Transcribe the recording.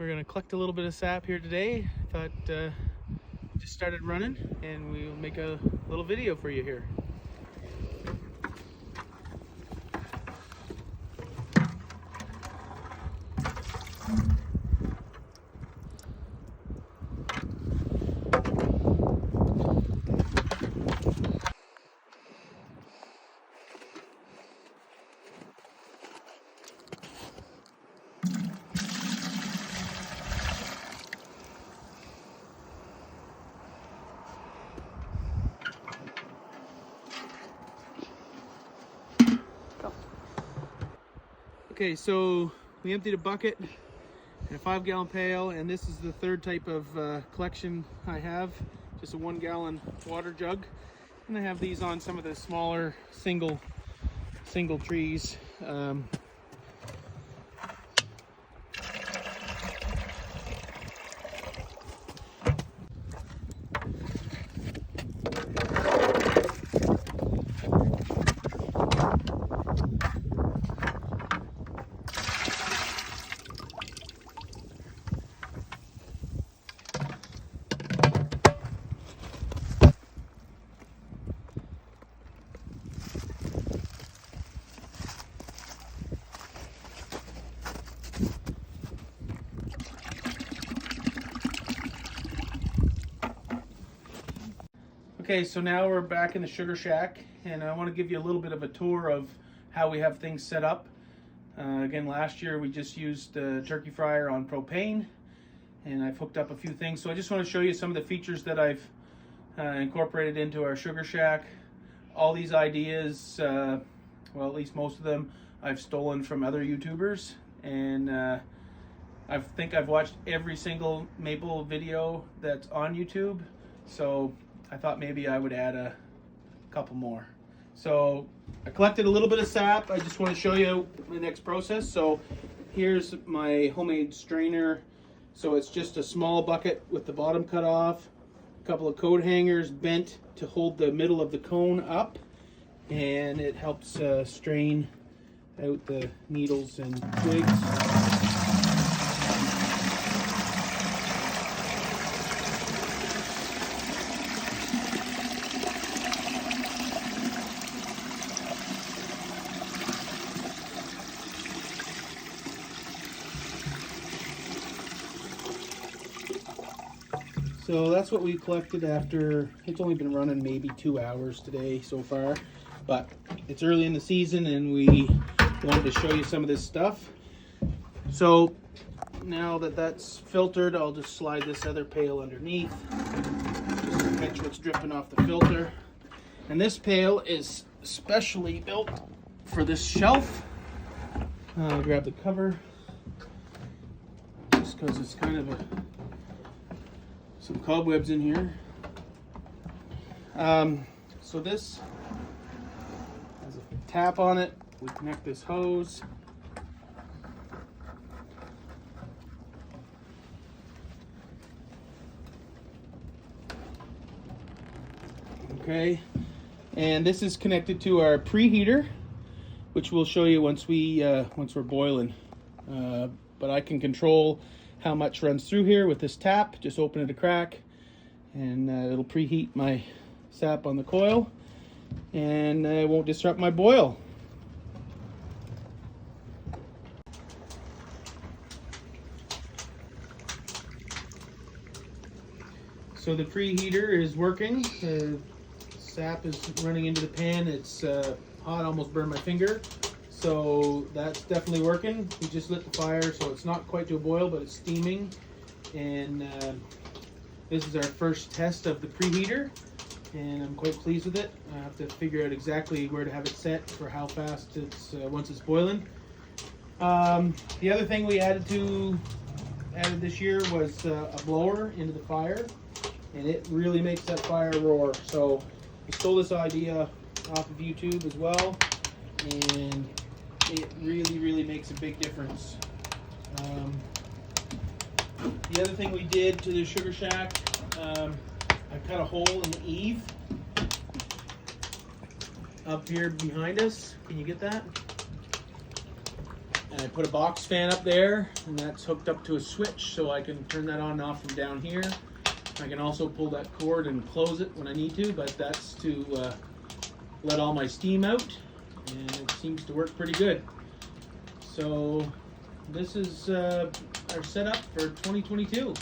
We're gonna collect a little bit of sap here today. Thought just started running, and we'll make a little video for you here. Okay, so we emptied a bucket and a 5-gallon pail, and this is the third type of collection I have, just a 1-gallon water jug. And I have these on some of the smaller single trees. Okay, so now we're back in the sugar shack, and I want to give you a little bit of a tour of how we have things set up. Again, last year we just used the turkey fryer on propane, and I've hooked up a few things. So I just want to show you some of the features that I've incorporated into our sugar shack. All these ideas, well, at least most of them, I've stolen from other YouTubers, and I think I've watched every single maple video that's on YouTube. So I thought maybe I would add a couple more. So I collected a little bit of sap. I just want to show you the next process. So here's my homemade strainer. So it's just a small bucket with the bottom cut off, a couple of coat hangers bent to hold the middle of the cone up, and it helps strain out the needles and twigs. So that's what we collected after. It's only been running maybe 2 hours today so far, but it's early in the season and we wanted to show you some of this stuff. So now that that's filtered, I'll just slide this other pail underneath just to catch what's dripping off the filter. And this pail is specially built for this shelf. I'll grab the cover just because it's kind of some cobwebs in here. So this has a tap on it. We connect this hose. Okay, and this is connected to our preheater, which we'll show you once we're boiling. But I can control how much runs through here with this tap. Just open it a crack, and it'll preheat my sap on the coil, and it won't disrupt my boil. So the preheater is working. The sap is running into the pan. It's hot, almost burned my finger. So that's definitely working. We just lit the fire, so it's not quite to a boil, but it's steaming. And this is our first test of the preheater, and I'm quite pleased with it. I have to figure out exactly where to have it set for how fast it's once it's boiling. The other thing we added this year was a blower into the fire, and it really makes that fire roar. So we stole this idea off of YouTube as well, and it really makes a big difference. The other thing we did to the sugar shack, I cut a hole in the eave up here behind us. Can you get that? And I put a box fan up there, and that's hooked up to a switch, so I can turn that on and off from down here. I can also pull that cord and close it when I need to, but that's to let all my steam out, and it seems to work pretty good. So this is our setup for 2022.